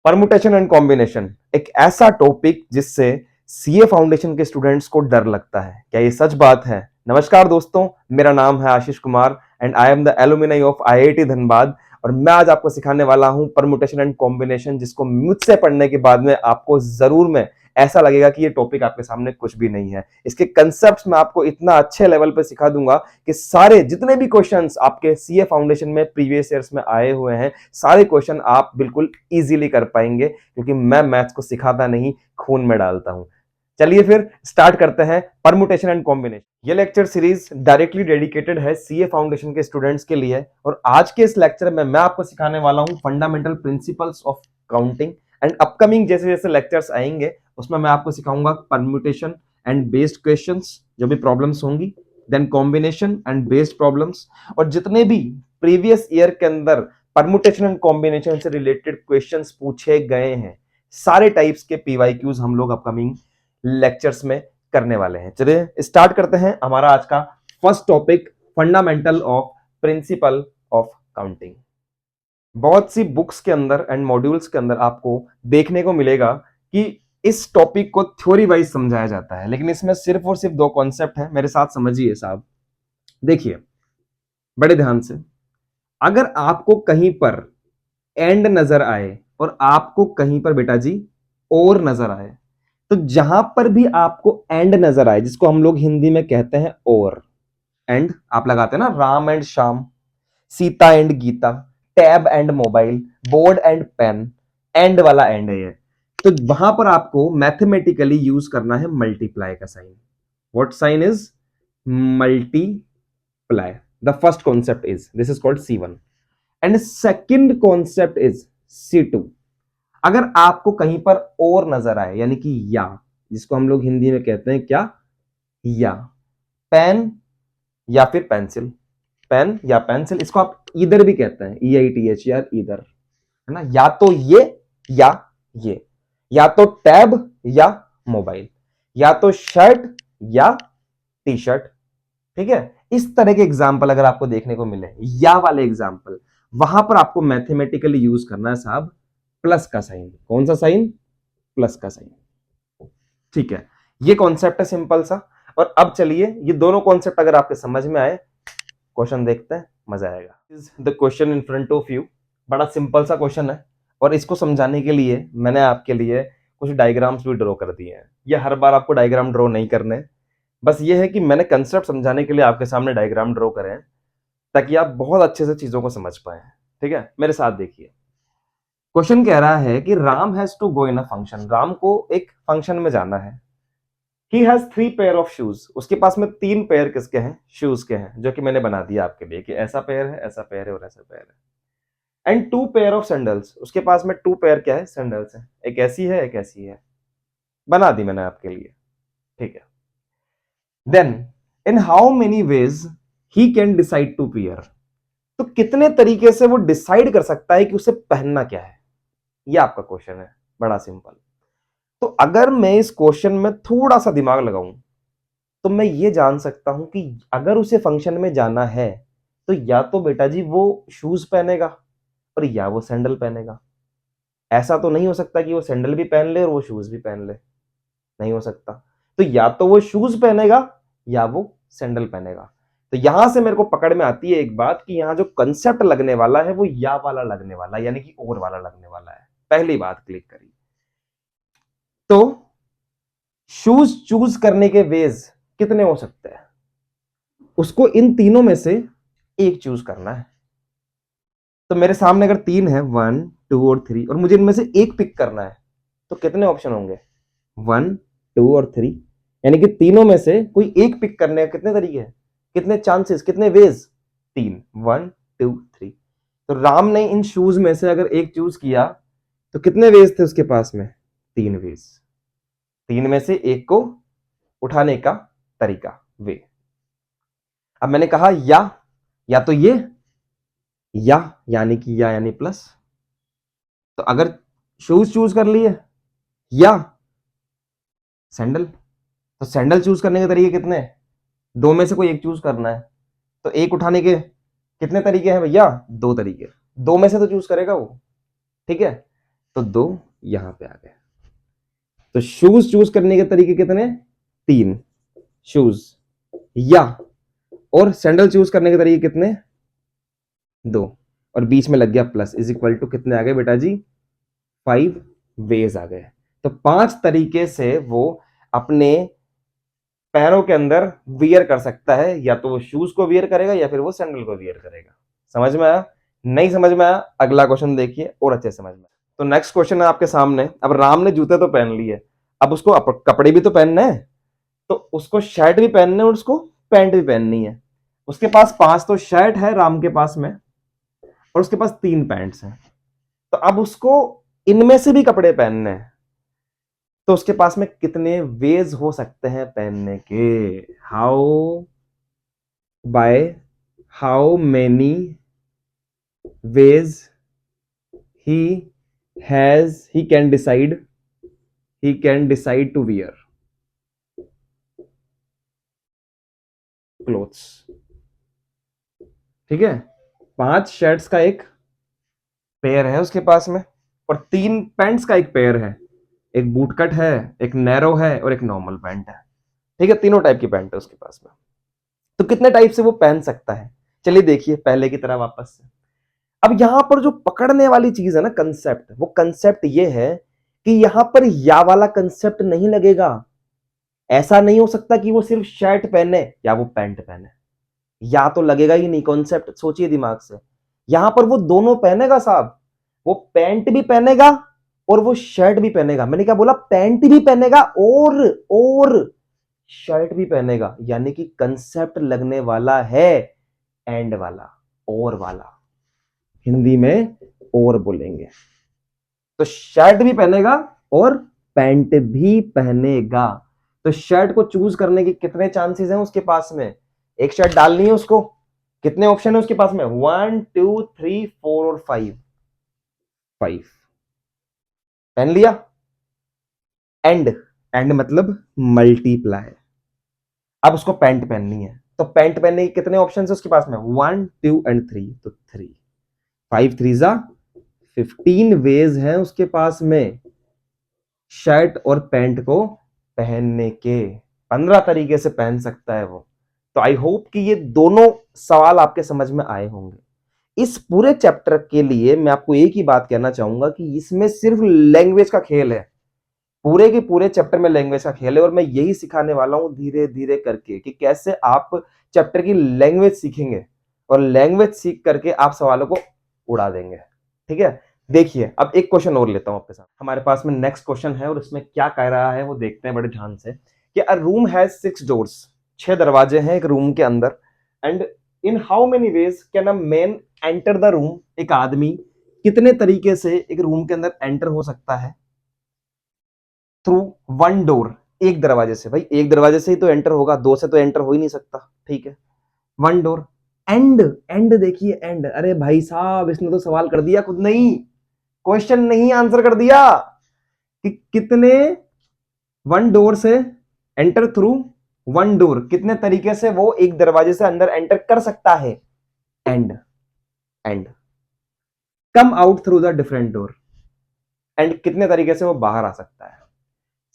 Permutation and combination एक ऐसा topic जिससे सीए फाउंडेशन के स्टूडेंट्स को डर लगता है। क्या ये सच बात है? नमस्कार दोस्तों, मेरा नाम है Ashish Kumar and I am the alumni of IIT Dhanbad और मैं आज आपको सिखाने वाला हूं परमुटेशन एंड कॉम्बिनेशन, जिसको मुझसे पढ़ने के बाद में आपको जरूर में ऐसा लगेगा कि ये टॉपिक आपके सामने कुछ भी नहीं है। इसके कंसेप्ट्स मैं आपको इतना अच्छे लेवल पे सिखा दूंगा कि सारे जितने भी क्वेश्चंस आपके सीए फाउंडेशन में प्रीवियस ईयर्स में आए हुए हैं, सारे क्वेश्चन आप बिल्कुल इजीली कर पाएंगे, क्योंकि मैं मैथ्स को सिखाता नहीं, खून में डालता हूं। चलिए फिर स्टार्ट करते हैं परमुटेशन एंड कॉम्बिनेशन। ये लेक्चर सीरीज डायरेक्टली डेडिकेटेड है सीए फाउंडेशन के स्टूडेंट्स के लिए और आज के इस लेक्चर में मैं आपको सिखाने वाला हूं fundamental principles of counting and upcoming जैसे जैसे लेक्चर्स आएंगे उसमें मैं आपको सिखाऊंगा परम्यूटेशन एंड बेस्ड क्वेश्चंस, जो भी प्रॉब्लम्स होंगी, then combination and based problems, और जितने भी प्रीवियस ईयर के अंदर परम्यूटेशन एंड कॉम्बिनेशन से रिलेटेड क्वेश्चंस पूछे गए हैं, सारे टाइप्स के पीवाईक्यूज हम लोग अपकमिंग लेक्चर्स में करने वाले हैं। चलिए स्टार्ट करते हैं हमारा आज का first topic, fundamental of principle of counting. बहुत सी बुक्स के अंदर एंड मॉड्यूल्स के अंदर आपको देखने को मिलेगा कि इस टॉपिक को थ्योरी वाइज समझाया जाता है, लेकिन इसमें सिर्फ और सिर्फ दो कॉन्सेप्ट है। मेरे साथ समझिए साहब, देखिए बड़े ध्यान से। अगर आपको कहीं पर एंड नजर आए और आपको कहीं पर बेटा जी और नजर आए, तो जहां पर भी आपको एंड नजर आए, जिसको हम लोग हिंदी में कहते हैं और, एंड आप लगाते हैं ना, Ram and Shyam, Sita and Gita, tab and mobile, board and pen, and वाला एंड है ये, तो वहां पर आपको मैथमेटिकली यूज करना है मल्टीप्लाई का sign. What sign is? Multiply. The first concept is, this is called C1 and second concept is C2। अगर आपको कहीं पर और नजर आए, यानी कि या, जिसको हम लोग हिंदी में कहते हैं क्या? या, पेन या फिर पेंसिल, पेन या पेंसिल, इसको आप इधर भी कहते हैं, EITHER, इधर, है ना। या तो ये, या तो टैब या मोबाइल, या तो शर्ट या टी शर्ट, ठीक है। इस तरह के एग्जाम्पल अगर आपको देखने को मिले, या वाले एग्जाम्पल, वहां पर आपको मैथमेटिकली यूज करना है साहब प्लस का साइन। कौन सा साइन? प्लस का साइन, ठीक है। ये कॉन्सेप्ट है सिंपल सा। और अब चलिए ये दोनों कॉन्सेप्ट अगर आपके समझ में आए, क्वेश्चन देखते हैं, मजा आएगा। Is the question in front of you. बड़ा सिंपल सा क्वेश्चन है और इसको समझाने के लिए मैंने आपके लिए कुछ डायग्राम्स भी ड्रॉ कर दिए हैं। ये हर बार आपको डायग्राम ड्रॉ नहीं करने, बस ये है कि मैंने कंसेप्ट समझाने के लिए आपके सामने डायग्राम ड्रॉ करे हैं ताकि आप बहुत अच्छे से चीजों को समझ पाए, ठीक है। मेरे साथ देखिए, क्वेश्चन कह रहा है कि Ram has to go in a function. Ram को एक फंक्शन में जाना है। He has 3 pair of shoes. उसके पास में 3 पेयर किसके हैं? शूज के हैं, जो कि मैंने बना दिया आपके लिए कि ऐसा पेयर है, ऐसा पेयर है और ऐसा पेयर है। And 2 pair of sandals. उसके पास में 2 पेयर क्या है? सैंडल्स है। एक ऐसी है, एक ऐसी है, बना दी मैंने आपके लिए, ठीक है। Then in how many ways he can decide to pair. तो कितने तरीके से वो डिसाइड कर सकता है कि उसे पहनना क्या है? ये आपका क्वेश्चन है, बड़ा सिंपल। तो अगर मैं इस क्वेश्चन में थोड़ा सा दिमाग लगाऊं तो मैं ये जान सकता हूं कि अगर उसे फंक्शन में जाना है तो या तो बेटा जी वो शूज पहनेगा और या वो सैंडल पहनेगा। ऐसा तो नहीं हो सकता कि वो सैंडल भी पहन ले और वो शूज भी पहन ले, नहीं हो सकता। तो या तो वो शूज पहनेगा या वो सैंडल पहनेगा। तो यहां से मेरे को पकड़ में आती है एक बात कि यहां जो कंसेप्ट लगने वाला है वो या वाला लगने वाला है, यानी कि और वाला लगने वाला है। पहली बात क्लिक करी। तो शूज चूज करने के वेज कितने हो सकते हैं? उसको इन तीनों में से एक चूज करना है। तो मेरे सामने अगर 3 है, 1 2 और 3, और मुझे इनमें से एक पिक करना है, तो कितने ऑप्शन होंगे? 1 2 और 3, यानी कि तीनों में से कोई एक पिक करने के कितने तरीके हैं, कितने चांसेस, कितने वेज? 3, 1 2 3। तो राम ने इन शूज में से अगर एक चूज किया तो कितने वेज थे उसके पास में? 3 वेज। 3 में से एक को उठाने का तरीका, वे। अब मैंने कहा या तो ये, या यानी कि या यानी प्लस। तो अगर शूज चूज कर लिए या सैंडल, तो सैंडल चूज करने के तरीके कितने? दो में से कोई एक चूज करना है। तो एक उठाने के कितने तरीके हैं भैया? 2 तरीके। दो में से तो चूज करेगा वो, ठीक है। तो 2 यहां पे आ गए। तो शूज चूज करने के तरीके कितने? 3 शूज, या और सैंडल चूज करने के तरीके कितने? 2, और बीच में लग गया प्लस, इज इक्वल टू कितने आ गए बेटा जी? 5 वेज आ गए। तो 5 तरीके से वो अपने पैरों के अंदर वियर कर सकता है, या तो वो शूज को वियर करेगा या फिर वो सैंडल को वियर करेगा। समझ में आया? नहीं समझ में आया? अगला क्वेश्चन देखिए और अच्छे समझ में। तो नेक्स्ट क्वेश्चन है आपके सामने। अब राम ने जूते तो पहन लिए, अब उसको कपड़े भी तो पहनने हैं, तो उसको शर्ट भी पहनने और उसको पैंट भी पहननी है। उसके पास 5 तो शर्ट है राम के पास में, और उसके पास 3 पैंट्स हैं। तो अब उसको इनमें से भी कपड़े पहनने हैं, तो उसके पास में कितने वेज हो सकते हैं पहनने के? How many veg he he can decide to wear clothes। ठीक है, 5 शर्ट्स का एक पेयर है उसके पास में, और 3 पैंट्स का एक पेयर है। एक बूट कट है, एक नैरो है, और एक नॉर्मल पैंट है। ठीक है, तीनों टाइप की पैंट है उसके पास में। तो कितने टाइप से वो पहन सकता है? चलिए देखिए पहले की तरह वापस से। अब यहां पर जो पकड़ने वाली चीज है ना, कंसेप्ट, वो कंसेप्ट ये है कि यहां पर या वाला कंसेप्ट नहीं लगेगा। ऐसा नहीं हो सकता कि वो सिर्फ शर्ट पहने या वो पैंट पहने, या तो लगेगा ही नहीं कॉन्सेप्ट। सोचिए दिमाग से, यहां पर वो दोनों पहनेगा साहब, वो पैंट भी पहनेगा और वो शर्ट भी पहनेगा। मैंने क्या बोला? पैंट भी पहनेगा और शर्ट भी पहनेगा, यानी कि कंसेप्ट लगने वाला है एंड वाला, और वाला। हिंदी में और बोलेंगे तो शर्ट भी पहनेगा और पैंट भी पहनेगा। तो शर्ट को चूज करने के कितने चांसेस हैं उसके पास में? एक शर्ट डालनी है उसको, कितने ऑप्शन है उसके पास में? 1 2 3 4 और 5। 5 पहन लिया। एंड मतलब मल्टीप्लाई। अब उसको पैंट पहननी है, तो पैंट पहनने के कितने ऑप्शन है उसके पास में? 1 2 एंड 3, तो 3। 5 3 जा 15 वेज हैं उसके पास में शर्ट और पैंट को पहनने के। 15 तरीके से पहन सकता है वो। तो आई होप कि ये दोनों सवाल आपके समझ में आए होंगे। इस पूरे चैप्टर के लिए मैं आपको एक ही बात कहना चाहूंगा कि इसमें सिर्फ लैंग्वेज का खेल है। पूरे के पूरे चैप्टर में लैंग्वेज का खेल है, और मैं यही सिखाने वाला हूं धीरे धीरे करके कि कैसे आप चैप्टर की लैंग्वेज सीखेंगे, और लैंग्वेज सीख करके आप सवालों को उड़ा देंगे। ठीक है, देखिए अब एक क्वेश्चन और लेता हूं आपके साथ। हमारे पास में नेक्स्ट क्वेश्चन है, और इसमें क्या कह रहा है वो देखते हैं बड़े ध्यान से। कि अ रूम हैज 6 डोर्स, 6 दरवाजे हैं एक रूम के अंदर। And in how many veg can a man enter the room? एक आदमी कितने तरीके से एक रूम के अंदर एंटर हो सकता है? थ्रू 1 डोर, एक दरवाजे से। भाई एक दरवाजे से ही तो एंटर होगा, 2 से तो एंटर हो ही नहीं सकता। ठीक है, 1 डोर। एंड देखिए एंड, अरे भाई साहब इसने तो सवाल कर दिया खुद, नहीं क्वेश्चन नहीं आंसर कर दिया कि कितने 1 डोर से एंटर थ्रू 1 डोर, कितने तरीके से वो एक दरवाजे से अंदर एंटर कर सकता है। And come out through the different door, and कितने तरीके से वो बाहर आ सकता है।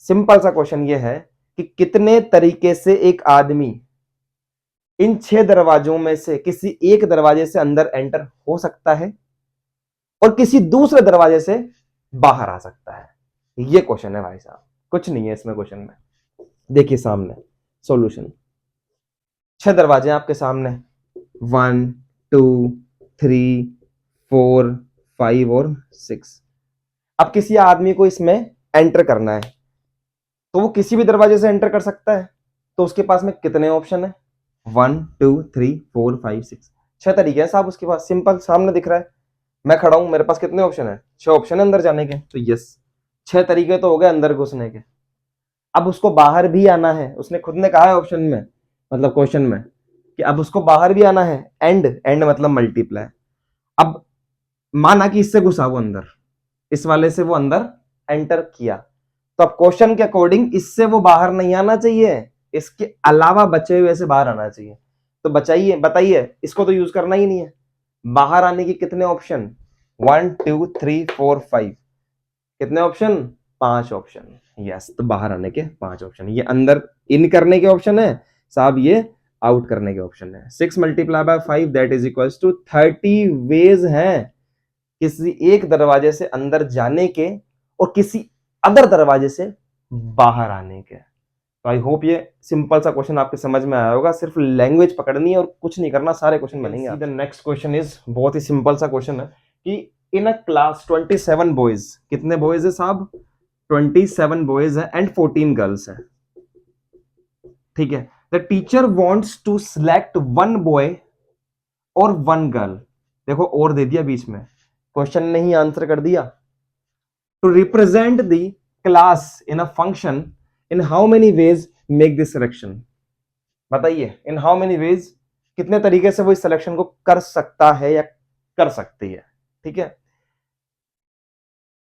सिंपल सा क्वेश्चन ये है कि कितने तरीके से एक आदमी इन 6 दरवाजों में से किसी एक दरवाजे से अंदर एंटर हो सकता है और किसी दूसरे दरवाजे से बाहर आ सकता है। ये क्वेश्चन है भाई साहब, कुछ नहीं है इसमें क्वेश्चन में। देखिए सामने सॉल्यूशन, 6 दरवाजे आपके सामने, 1 2 3 4 5 और 6। अब किसी आदमी को इसमें एंटर करना है, तो वो किसी भी दरवाजे से एंटर कर सकता है। तो उसके पास में कितने ऑप्शन है? 1 2 3 4 5 6, 6 तरीके हैं साहब उसके पास। सिंपल सामने दिख रहा है, मैं खड़ा हूं, मेरे पास कितने ऑप्शन है? 6 ऑप्शन है अंदर जाने के। तो यस, 6 तरीके तो हो गए अंदर घुसने के। अब उसको बाहर भी आना है, उसने खुद ने कहा है ऑप्शन में, मतलब क्वेश्चन में, कि अब उसको बाहर भी आना है। एंड मतलब मल्टीप्लाई। अब माना कि इससे घुसा वो अंदर, इस वाले से वो अंदर एंटर किया, तो अब क्वेश्चन के अकॉर्डिंग इससे वो बाहर नहीं आना चाहिए, इसके अलावा बचे हुए से बाहर आना चाहिए। तो बताइए इसको तो यूज करना ही नहीं है। बाहर आने के कितने ऑप्शन? 1 2 3 4 5। कितने ऑप्शन? 5 ऑप्शन। यस, तो बाहर आने के 5 ऑप्शन। ये अंदर इन करने के ऑप्शन है साहब, ये आउट करने के ऑप्शन है। 6 multiply by 5 that is equals to 30 ways हैं किसी एक दरवाजे से अंदर जाने के और किसी अदर दरवाजे से बाहर आने के। तो आई होप ये सिंपल सा क्वेश्चन आपके समझ में आया होगा। सिर्फ लैंग्वेज पकड़नी है और कुछ नहीं करना, सारे क्वेश्चन बनेंगे। द नेक्स्ट क्वेश्चन इज बहुत ही सिंपल सा क्वेश्चन है कि इन अ क्लास 27 बॉयज, कितने बॉयज है साहब? 27 बॉयज है एंड 14 गर्ल्स है। ठीक है, the teacher wants to select one boy और वन गर्ल। देखो और दे दिया बीच में, क्वेश्चन ने ही आंसर कर दिया। To represent the class in a function, in how many ways make this selection. बताइए इन हाउ मेनी वेज, कितने तरीके से वो इस सिलेक्शन को कर सकता है या कर सकती है। ठीक है,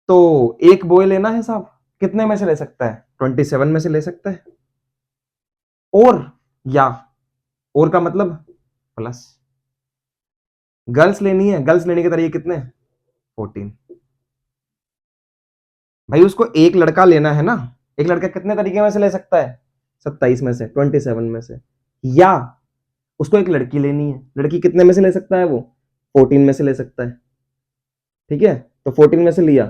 तो एक बॉय लेना है साहब, कितने में से ले सकता है? 27 में से ले सकता है। और या और का मतलब प्लस, गर्ल्स लेनी है, गर्ल्स लेने के तरीके कितने? 14। भाई उसको एक लड़का लेना है ना, एक लड़का कितने तरीके में से ले सकता है? 27 में से, 27 में से। या उसको एक लड़की लेनी है, लड़की कितने में से ले सकता है? वो 14 में से ले सकता है। ठीक है, तो 14 में से लिया,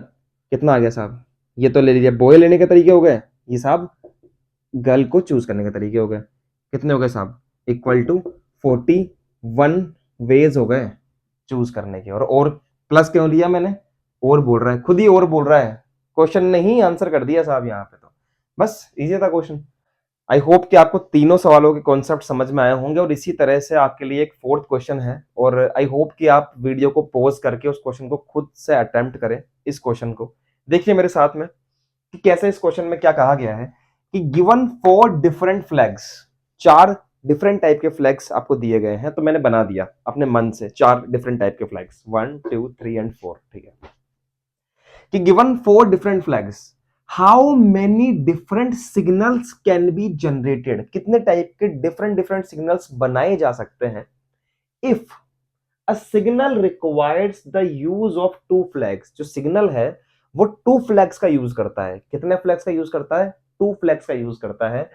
कितना आ गया साहब? ये तो ले लीजिए बॉय लेने के तरीके हो गए, ये साहब गर्ल को चूज करने के तरीके हो गए। कितने हो गए साहब? इक्वल टू 41 वेज हो गए चूज करने के। और प्लस क्यों लिया मैंने? और बोल रहा है, खुद ही और बोल रहा है, क्वेश्चन ने ही आंसर कर दिया साहब यहाँ पे। तो बस इजी था क्वेश्चन। आई होप कि आपको तीनों सवालों के कॉन्सेप्ट समझ में आए होंगे। और इसी तरह से आपके लिए एक फोर्थ क्वेश्चन है, और आई होप कि आप वीडियो को पॉज करके उस क्वेश्चन को खुद से अटेम्प्ट करें। इस क्वेश्चन को देखिए मेरे साथ में कि कैसे इस क्वेश्चन में क्या कहा गया है कि given 4 different flags, 4 different type के फ्लैग्स आपको दिए गए हैं। तो मैंने बना दिया अपने मन से 4 डिफरेंट टाइप के फ्लैग्स, 1 2 3 एंड 4। ठीक है, कि given 4 different flags, how many different signals can be generated, कितने टाइप के डिफरेंट डिफरेंट सिग्नल्स बनाए जा सकते हैं if a signal requires the use of 2 flags. जो सिग्नल है वो 2 फ्लैग्स का यूज करता है। कितने फ्लैग्स का यूज करता है? 2 फ्लैग्स का यूज करता है,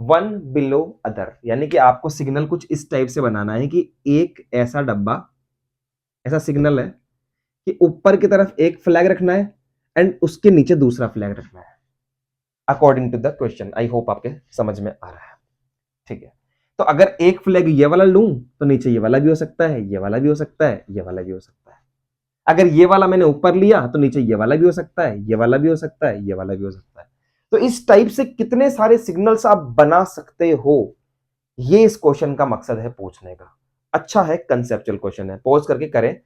वन बिलो अदर। यानी कि आपको सिग्नल कुछ इस टाइप से बनाना है कि एक ऐसा डब्बा, ऐसा सिग्नल है कि ऊपर की तरफ एक फ्लैग रखना है एंड उसके नीचे दूसरा फ्लैग रखना है, according to the question. I hope आपके समझ में आ रहा है। ठीक है, तो अगर एक फ्लैग ये वाला लूं तो नीचे ये वाला भी हो सकता है, ये वाला भी हो सकता है, ये वाला भी हो सकता है। अगर ये वाला मैंने ऊपर लिया तो नीचे ये वाला भी हो सकता है, ये वाला भी हो सकता है, ये वाला भी हो सकता है। तो इस टाइप से कितने सारे सिग्नल्स आप बना सकते हो, ये इस क्वेश्चन का मकसद है पूछने का। अच्छा है, कंसेप्चुअल क्वेश्चन है, पॉज करके करें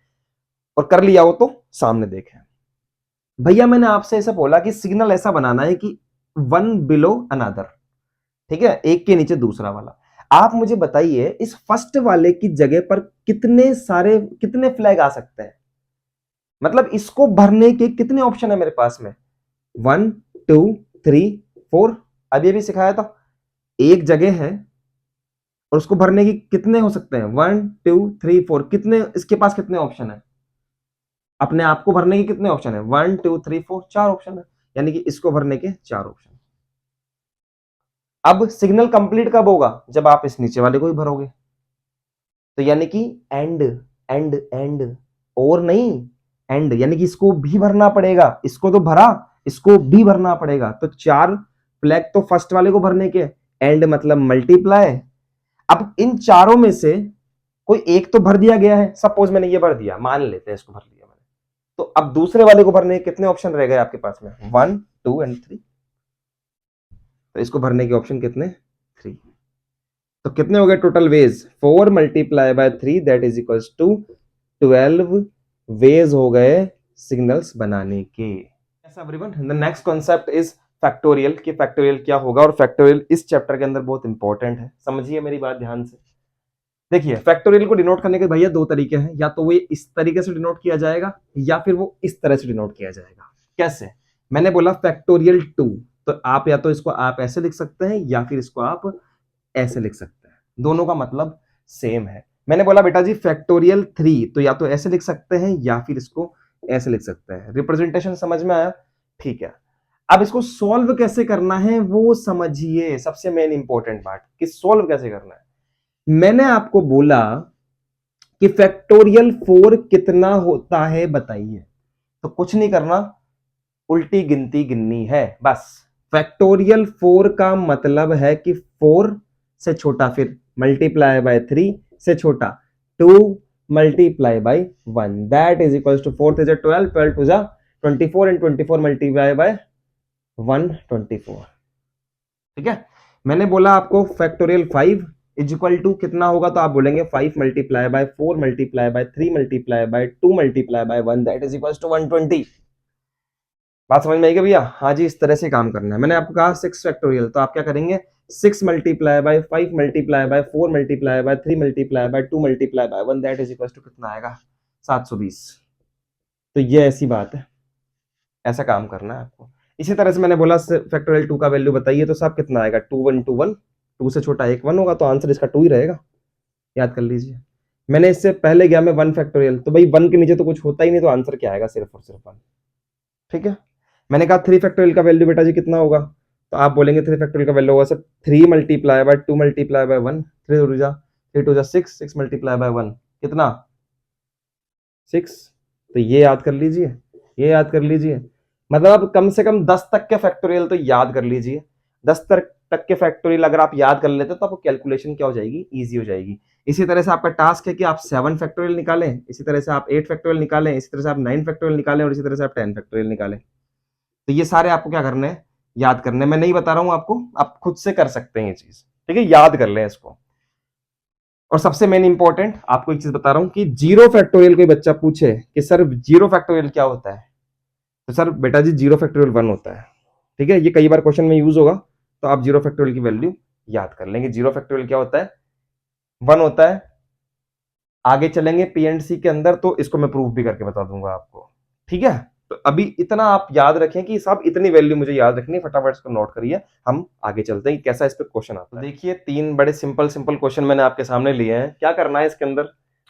और कर लिया हो तो सामने देखें। भैया मैंने आपसे ऐसा बोला कि सिग्नल ऐसा बनाना है कि वन बिलो अनदर। ठीक है, एक के नीचे दूसरा वाला। आप मुझे बताइए इस फर्स्ट वाले की जगह पर कितने फ्लैग आ सकते हैं? मतलब इसको भरने के कितने ऑप्शन है मेरे पास में? 1 2 3 4। अब ये भी सिखाया था, एक जगह है और उसको भरने की कितने हो सकते हैं? 1 2 3 4। कितने इसके पास कितने ऑप्शन है? अपने आप को भरने के कितने ऑप्शन है? 1 2 3 4, 4 ऑप्शन है। यानी कि इसको भरने के 4 ऑप्शन। अब सिग्नल कंप्लीट कब होगा? जब आप इस नीचे वाले को ही भरोगे। तो यानी कि एंड एंड एंड, और नहीं, एंड यानी कि इसको भी भरना पड़ेगा। इसको तो भरा, इसको भी भरना पड़ेगा। तो 4 फ्लैग तो फर्स्ट वाले को भरने के, एंड मतलब मल्टीप्लाई। अब इन चारों में से कोई एक तो भर दिया गया है, सपोज मैंने ये भर दिया, मान लेते हैं इसको भर लिया मैंने। तो अब दूसरे वाले को भरने के कितने ऑप्शन रह गए आपके पास में? 1 2 एंड 3। तो इसको भरने के ऑप्शन कितने? 3। तो कितने हो गए total ways? 4 multiply by 3 that is equals to 12 ways हो गए सिग्नल्स बनाने के। Yes everyone, the next concept is factorial. कि फैक्टोरियल क्या होगा, और फैक्टोरियल इस चैप्टर के अंदर बहुत इंपॉर्टेंट है। समझिए मेरी बात ध्यान से। देखिए फैक्टोरियल को डिनोट करने के भैया 2 तरीके हैं, या तो वो इस तरीके से डिनोट किया जाएगा या फिर वो इस तरह से डिनोट किया जाएगा। कैसे? मैंने बोला फैक्टोरियल 2, तो आप या तो इसको आप ऐसे लिख सकते हैं या फिर इसको आप ऐसे लिख सकते हैं, दोनों का मतलब सेम है। मैंने बोला बेटा जी फैक्टोरियल 3, तो या तो ऐसे लिख सकते हैं या फिर इसको ऐसे लिख सकते हैं। रिप्रेजेंटेशन समझ में आया? ठीक है, अब इसको सॉल्व कैसे करना है वो समझिए, सबसे मेन इंपॉर्टेंट पार्ट कि सॉल्व कैसे करना है। मैंने आपको बोला कि फैक्टोरियल 4 कितना होता है बताइए, तो कुछ नहीं करना, उल्टी गिनती गिननी है बस। फैक्टोरियल 4 का मतलब है कि 4 से छोटा, फिर मल्टीप्लाई बाय 3 से छोटा 2 multiply by 1, that is equal to 4 is 12, 12 टू जा 24 एंड 24 मल्टीप्लाई बाय 124। ठीक है, मैंने बोला आपको फैक्टोरियल 5 इज इक्वल टू कितना होगा, तो आप बोलेंगे 5 multiply by 4 multiply by 3 multiply by 2 multiply by 1, that is equal to 120। बात समझ में आई क्या भैया? हाँ जी, इस तरह से काम करना है। मैंने आपको कहा 6 फैक्टोरियल, तो आप क्या करेंगे, 6 multiply by 5 multiply by 4 multiply by 3 multiply by 2 multiply by 1, that is equal to कितना आएगा, 720। तो ये ऐसी बात है, ऐसा काम करना है आपको। इसी तरह से मैंने बोला फैक्टोरियल 2 का वैल्यू बताइए, तो सब कितना आएगा, 2 1 2 1, 2 से छोटा 1 1 होगा, तो आंसर इसका 2 ही रहेगा, याद कर लीजिए। मैंने इससे पहले गया मैं 1 फैक्टोरियल, तो भाई 1 के नीचे तो कुछ होता ही नहीं, तो आंसर क्या आएगा, सिर्फ और सिर्फ 1। ठीक है, मैंने कहा 3 फैक्टोरियल का वैल्यू बेटा जी कितना होगा, तो आप बोलेंगे 3 फैक्टोरियल का वैल्यू होगा sir 3 multiply by 2 multiply by 1, 3 टू जा 6, 6 मल्टीप्लाई बाय 1 कितना 6। तो ये याद कर लीजिए, ये याद कर लीजिए, मतलब कम से कम 10 तक के फैक्टोरियल तो याद कर लीजिए। 10 तक के फैक्टोरियल अगर आप याद कर लेते तो आपको कैलकुलेशन क्या हो जाएगी, इजी हो जाएगी। इसी तरह से आपका टास्क है कि आप 7 फैक्टोरियल निकालें, इसी तरह से आप 8 फैक्टोरियल निकालें, इसी तरह से आप 9 फैक्टोरियल निकालें, और इसी तरह से आप 10 फैक्टोरियल निकालें। तो ये सारे आपको क्या करने हैं, याद करने। मैं नहीं बता रहा हूं आपको, आप खुद से कर सकते हैं ये चीज, ठीक है, याद कर लें इसको। और सबसे मेन इंपॉर्टेंट आपको एक चीज बता रहा हूं कि 0 फैक्टोरियल कोई बच्चा पूछे कि सर 0 फैक्टोरियल क्या होता है, तो सर बेटा जी 0 फैक्टोरियल 1 होता है। ठीक है, ये कई बार क्वेश्चन में यूज होगा, तो आप 0 फैक्टोरियल की वैल्यू याद कर लेंगे। 0 फैक्टोरियल क्या होता है, 1 होता है। आगे चलेंगे पी एंड सी के अंदर, तो इसको मैं प्रूफ भी करके बता दूंगा आपको। ठीक है, तो अभी इतना आप याद रखें कि सब इतनी वैल्यू मुझे याद रखनी है, फटाफट इसको नोट करिए, हम आगे चलते हैं कैसा इस पे क्वेश्चन आता है। देखिए 3 बड़े सिंपल सिंपल क्वेश्चन मैंने आपके सामने लिए हैं। क्या करना है इसके अंदर,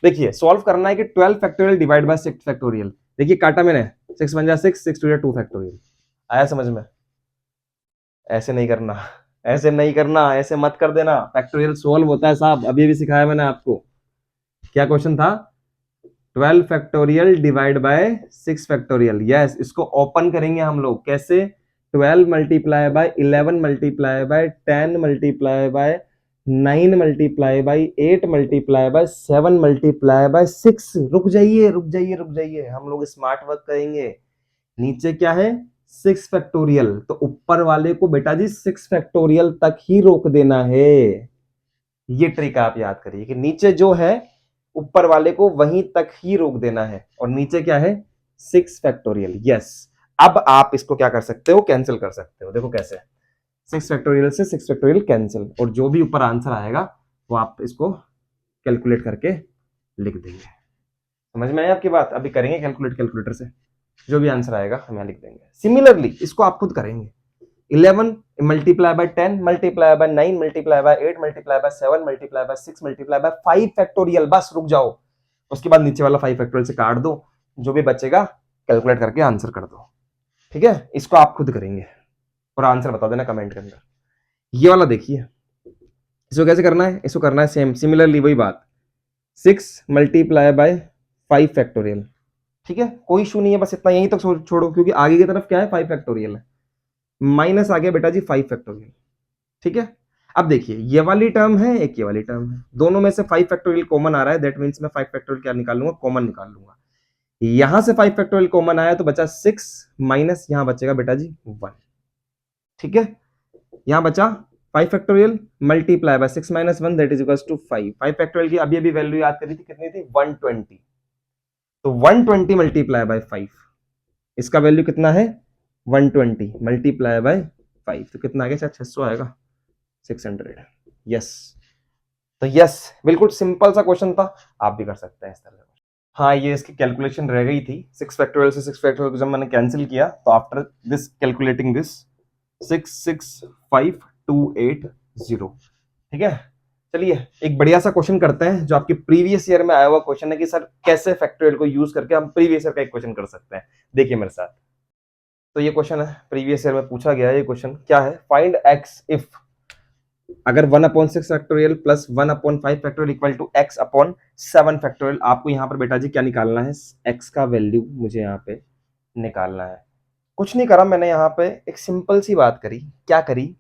देखिए सॉल्व करना है कि 12 फैक्टोरियल डिवाइड बाय 6 फैक्टोरियल। देखिए काटा मैंने, 6 1 जा 6, 6 2 जा 2 फैक्टोरियल। आया समझ में? ऐसे नहीं करना, ऐसे नहीं करना, ऐसे मत कर देना। फैक्टोरियल सॉल्व होता है साहब, अभी भी सिखाया मैंने आपको। क्या क्वेश्चन था, 12 factorial divide by 6 factorial. Yes, इसको ओपन करेंगे हम लोग कैसे, 12 multiply by 11 multiply by 10 multiply by 9 multiply by 8 multiply by 7 multiply by 6। रुक जाइए रुक जाइए रुक जाइए, हम लोग स्मार्ट वर्क करेंगे। नीचे क्या है, 6 फैक्टोरियल, तो ऊपर वाले को बेटा जी 6 फैक्टोरियल तक ही रोक देना है। ये ट्रिक आप याद करिए कि नीचे जो है ऊपर वाले को वहीं तक ही रोक देना है, और नीचे क्या है 6 फैक्टोरियल। यस, अब आप इसको क्या कर सकते हो, कैंसिल कर सकते हो। देखो कैसे, 6 फैक्टोरियल से 6 फैक्टोरियल कैंसिल, और जो भी ऊपर आंसर आएगा वो आप इसको कैलकुलेट करके लिख देंगे। समझ में आया आपकी बात? अभी करेंगे कैलकुलेट, कैलकुलेटर से जो भी आंसर आएगा हम यहां लिख देंगे। सिमिलरली इसको आप खुद करेंगे, 11 multiply by 10 multiply by 9 multiply by 8 multiply by 7 multiply by 6 multiply by 5 factorial. बस रुक जाओ, उसके बाद नीचे वाला 5 फैक्टोरियल से काट दो, जो भी बचेगा कैलकुलेट करके आंसर कर दो। ठीक है, इसको आप खुद करेंगे और आंसर बता देना कमेंट के अंदर। ये वाला देखिए, इसको कैसे करना है, इसको करना है सेम सिमिलरली वही बात, 6 मल्टीप्लाई बाय 5 फैक्टोरियल। ठीक है, कोई इशू नहीं है, बस इतना यहीं तक छोड़ो, क्योंकि आगे की तरफ क्या है 5 फैक्टोरियल है, माइनस आ गया बेटा जी 5 फैक्टोरियल। ठीक है, अब देखिए ये वाली टर्म है, एक ये वाली टर्म है, दोनों में से 5 फैक्टोरियल कॉमन आ रहा है, दैट मींस मैं 5 फैक्टोरियल क्या निकाल लूंगा, कॉमन निकाल लूंगा। यहां से 5 फैक्टोरियल कॉमन आया तो बचा 6 माइनस यहां बचेगा बेटा जी 1। ठीक है, यहां बचा 5 factorial multiply by 6 minus 1, that is equals to 5। 5 factorial की अभी अभी वैल्यू याद करी थी, कितनी थी 120, तो 120 मल्टीप्लाई बाय 5, इसका वैल्यू कितना है 120 मल्टीप्लाई बाय 5, तो कितना आ गया, 600 आएगा, 600। यस, तो यस बिल्कुल सिंपल सा क्वेश्चन था, आप भी कर सकते हैं इस तरह से। हाँ, ये इसकी कैलकुलेशन रह गई थी, 6 फैक्टोरियल से 6 फैक्टोरियल को जब मैंने कैंसिल किया, तो आफ्टर दिस कैलकुलेटिंग दिस 665,280। ठीक है, चलिए एक बढ़िया सा क्वेश्चन करते हैं जो आपके प्रीवियस ईयर में आया हुआ क्वेश्चन है कि सर कैसे फैक्टोरियल को यूज करके हम प्रीवियस ईयर का एक क्वेश्चन कर सकते हैं। देखिए मेरे साथ, तो ये क्वेश्चन है, प्रीवियस ईयर में पूछा गया है ये क्वेश्चन। क्या है? फाइंड एक्स इफ अगर 1/6 factorial plus 1/5 factorial equal to x/7 factorial. आपको यहाँ पर बेटा जी क्या निकालना है? x का वैल्यू मुझे यहाँ पे निकालना है। कुछ नहीं करा मैंने, यहाँ पे एक सिंपल सी बात करी। क्या करी?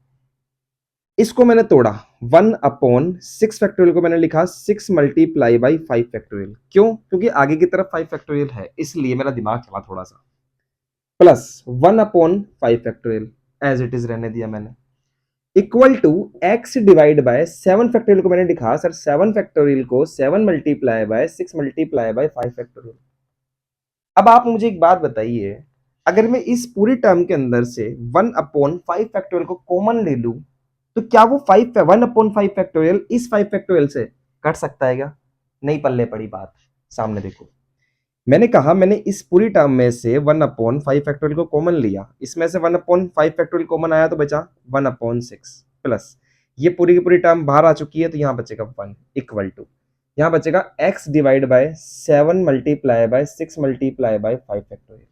इसको मैंने तोड़ा। 1/6 फैक्टोरियल को मैंने लिखा 6 मल्टीप्लाई बाई 5 फैक्टोरियल। क्यों? क्योंकि आगे की तरफ 5 फैक्टोरियल है, इसलिए मेरा दिमाग चला थोड़ा सा। Plus 1/5 factorial as it is रहने दिया मैंने, equal to x divide by 7 factorial को मैंने लिखा सर 7 फैक्टोरियल को 7 multiply by 6 multiply by 5 factorial. अब आप मुझे एक बात बताइए, अगर मैं इस पूरी टर्म के अंदर से 1/5 फैक्टोरियल को कॉमन ले लूं, तो क्या वो 1/5 फैक्टोरियल इस 5 फैक्टोरियल से कट सकता है क्या? नहीं, पल्ले पड़ी बात। सामने देखो, मैंने कहा मैंने इस पूरी टर्म में से 1/5 फैक्टोरियल को कॉमन लिया, इसमें से 1/5 फैक्टोरियल कॉमन आया तो बचा 1/6 प्लस ये पूरी की पूरी टर्म बाहर आ चुकी है, तो यहां बचेगा 1 इक्वल टू यहां बचेगा x divide by 7 multiply by 6 multiply by 5 factorial.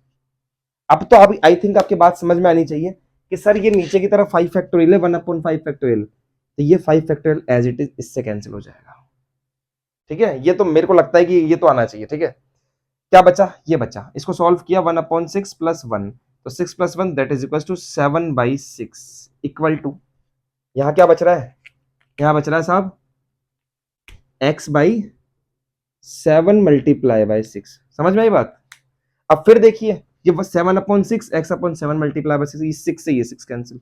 अब तो अभी आई थिंक आपकी बात समझ में आनी चाहिए कि सर ये नीचे की तरफ 5 फैक्टोरियल है 1/5 फैक्टोरियल, तो ये 5 फैक्टोरियल एज इट इज इससे कैंसिल हो जाएगा। ठीक है, ये तो मेरे को लगता है कि ये तो आना चाहिए। ठीक है, क्या बचा? ये बचा। इसको सॉल्व किया 1/6 प्लस 1, तो 6 plus 1 that is equal to 7/6 equal to यहां क्या बच रहा है? यहां बच रहा है साहब x बाई 7 मल्टीप्लाई बाई 6। समझ में आई बात? अब फिर देखिए, ये 7/6 x/7 मल्टीप्लाई बाई 6, ये 6 से ये 6 कैंसिल।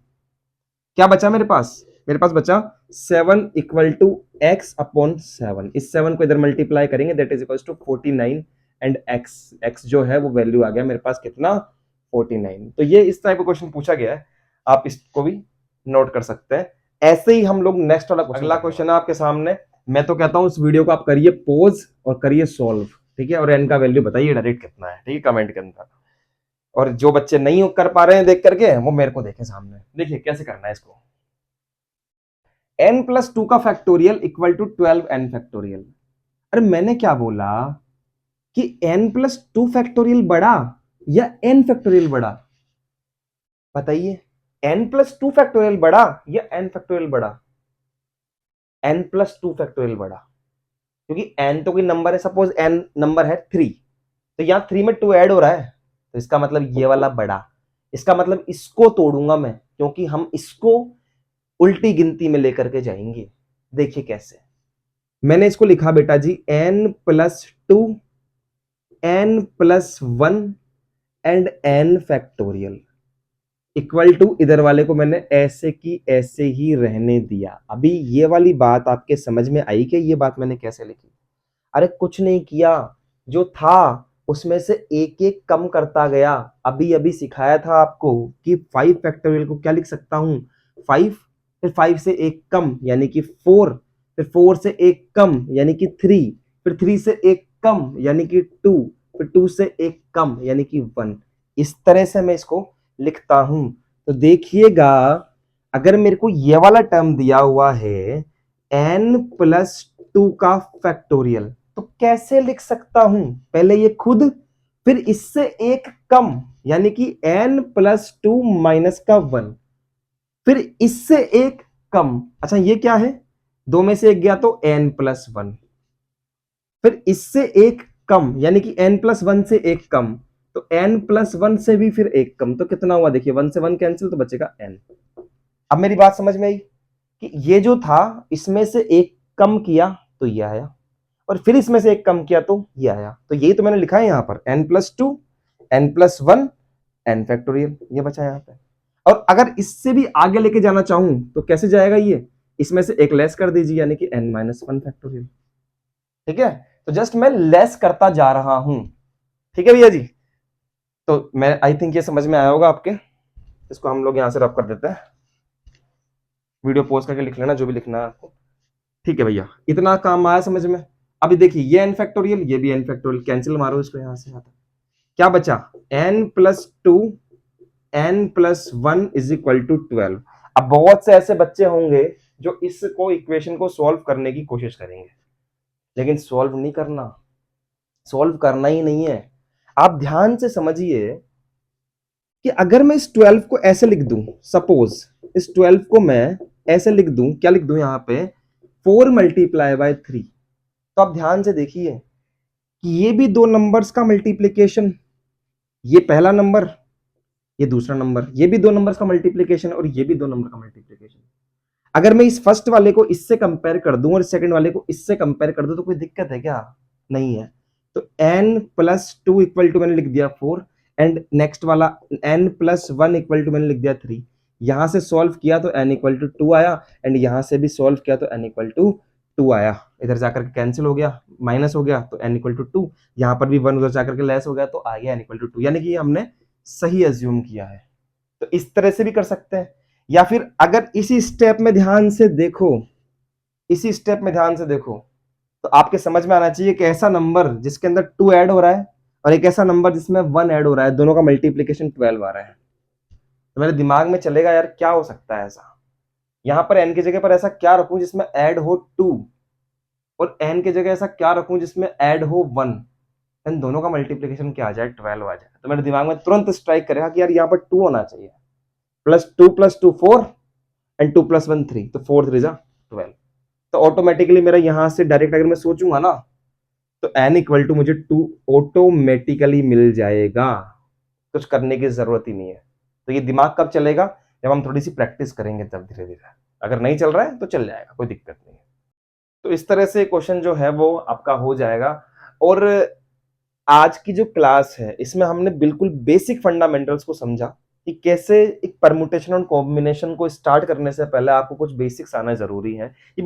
क्या बचा मेरे पास? मेरे पास बचा 7 इक्वल टू x/7। इस 7 को इधर मल्टीप्लाई करेंगे that is equal to 49 and x जो है वो वैल्यू आ गया मेरे पास कितना? 49। तो ये इस टाइप का क्वेश्चन पूछा गया है, आप इसको भी नोट कर सकते हैं। ऐसे ही हम लोग नेक्स्ट वाला अगला क्वेश्चन है आपके सामने। मैं तो कहता हूं इस वीडियो को आप करिए पॉज और करिए सॉल्व। ठीक है, और n का वैल्यू बताइए डायरेक्ट कितना है। ठीक है, कमेंट के अंदर। और जो बच्चे नहीं कर पा रहे हैं देख करके, वो मेरे को देखें सामने। देखिए कैसे करना है इसको। n+2 का factorial equal to 12n factorial. अरे मैंने क्या बोला कि n+2 फैक्टोरियल बड़ा या n फैक्टोरियल बड़ा? बताइए, n+2 फैक्टोरियल बड़ा या n फैक्टोरियल बड़ा? n+2 फैक्टोरियल बड़ा, क्योंकि n तो कोई नंबर है, सपोज n नंबर है 3, तो यहां 3 में 2 ऐड हो रहा है, तो इसका मतलब ये वाला बड़ा। इसका मतलब इसको तोड़ूंगा मैं, क्योंकि हम इसको उल्टी गिनती में लेकर के जाएंगे। देखिए कैसे। मैंने इसको लिखा बेटा जी n+2 n+1 and n factorial equal to इधर वाले को मैंने ऐसे की ऐसे ही रहने दिया। अभी ये वाली बात आपके समझ में आई कि ये बात मैंने कैसे लिखी? अरे कुछ नहीं किया, जो था उसमें से एक एक कम करता गया। अभी अभी सिखाया था आपको कि 5 फैक्टोरियल को क्या लिख सकता हूं? 5, फिर 5 से एक कम यानी कि 4, फिर 4 से एक कम यानी कि 3, फिर 3 से एक कम यानी कि 2, फिर 2 से एक कम यानी कि 1। इस तरह से मैं इसको लिखता हूं। तो देखिएगा, अगर मेरे को ये वाला टर्म दिया हुआ है n+2 का फैक्टोरियल, तो कैसे लिख सकता हूं? पहले ये खुद, फिर इससे एक कम यानी कि n+2 माइनस का 1, फिर इससे एक कम। अच्छा ये क्या है? दो में से एक गया तो n+1, फिर इससे एक कम यानी कि n+1 से एक कम, तो n+1 से भी फिर एक कम, तो कितना हुआ? देखिए 1 से 1 कैंसिल, तो बचेगा n। अब मेरी बात समझ में आई कि ये जो था इसमें से एक कम किया तो ये आया, और फिर इसमें से एक कम किया तो ये आया। तो यही तो मैंने लिखा है यहां पर n+2 n+1 n फैक्टोरियल, ये बचा यहां पे। और अगर इससे भी आगे लेके जाना चाहूं तो कैसे जाएगा ये? इसमें से एक लेस कर दीजिए यानी कि n-1 फैक्टोरियल। ठीक है, तो जस्ट मैं लेस करता जा रहा हूं। ठीक है भैया जी, तो मैं आई थिंक ये समझ में आया होगा आपके। इसको हम लोग यहां से रब कर देते हैं, वीडियो पॉज करके लिख लेना जो भी लिखना है आपको। ठीक है भैया, इतना काम आया समझ में? अभी देखिए ये n फैक्टोरियल, ये भी n फैक्टोरियल, कैंसिल मारो इसको यहां से। क्या बचा? n+2 n+1 is equal to 12। अब बहुत से ऐसे बच्चे होंगे जो इसको इक्वेशन को सॉल्व करने की कोशिश करेंगे, लेकिन सॉल्व नहीं करना, सॉल्व करना ही नहीं है। आप ध्यान से समझिए, कि अगर मैं इस 12 को ऐसे लिख दूं, सपोज इस 12 को मैं ऐसे लिख दूं, क्या लिख दूं यहां पे 4 मल्टीप्लाई बाय 3, तो आप ध्यान से देखिए कि ये भी दो नंबर्स का मल्टीप्लीकेशन, ये पहला नंबर, ये दूसरा नंबर, ये भी दो नंबर्स का मल्टीप्लीकेशन और ये भी दो नंबर का मल्टीप्लीकेशन। अगर मैं इस फर्स्ट वाले को इससे कंपेयर कर दूं और सेकंड वाले को इससे कंपेयर कर दूं तो कोई दिक्कत है क्या? नहीं है। तो n plus two equal to मैंने लिख दिया 4 एंड नेक्स्ट वाला n प्लस 1 इक्वल टू मैंने लिख दिया 3। यहां से सॉल्व किया तो n इक्वल टू 2 आया एंड यहां से भी सॉल्व किया तो n इक्वल टू 2 आया। इधर जाकर के कैंसिल हो गया, माइनस हो गया तो n इक्वल टू 2, यहां पर भी 1 उधर जाकर के लेस हो गया तो आ गया n इक्वल टू 2, यानी कि हमने सही एज्यूम किया है। तो इस तरह से भी कर सकते हैं, या फिर अगर इसी स्टेप में ध्यान से देखो, इसी स्टेप में ध्यान से देखो तो आपके समझ में आना चाहिए कि ऐसा नंबर जिसके अंदर 2 ऐड हो रहा है और एक ऐसा नंबर जिसमें 1 ऐड हो रहा है, दोनों का मल्टीप्लीकेशन 12 आ रहा है। तो मेरे दिमाग में चलेगा यार क्या हो सकता है ऐसा, यहां पर n की जगह पर ऐसा क्या रखूं जिसमें ऐड हो 2 और n की जगह ऐसा क्या रखूं जिसमें ऐड हो 1, इन दोनों का मल्टीप्लीकेशन क्या आ जाए 12 आ जाए। तो मेरे दिमाग में तुरंत स्ट्राइक करेगा कि यार यहाँ पर 2 होना चाहिए, प्लस टू 4 एंड 2 प्लस 1 3, तो 4 3 जा 12। तो ऑटोमेटिकली मेरा यहां से डायरेक्ट अगर मैं सोचूंगा ना तो n इक्वल टू मुझे 2 ऑटोमेटिकली मिल जाएगा, कुछ करने की जरूरत ही नहीं है। तो ये दिमाग कब चलेगा? जब हम थोड़ी सी प्रैक्टिस करेंगे तब धीरे धीरे, अगर नहीं चल रहा है तो चल जाएगा, कोई दिक्कत नहीं है। तो इस तरह से क्वेश्चन जो है वो आपका हो जाएगा। और आज की जो क्लास है इसमें हमने बिल्कुल बेसिक फंडामेंटल्स को समझा कि कैसे एक परमुटेशन और कॉम्बिनेशन को स्टार्ट करने से पहले आपको कुछ बेसिक्स आना जरूरी है। ये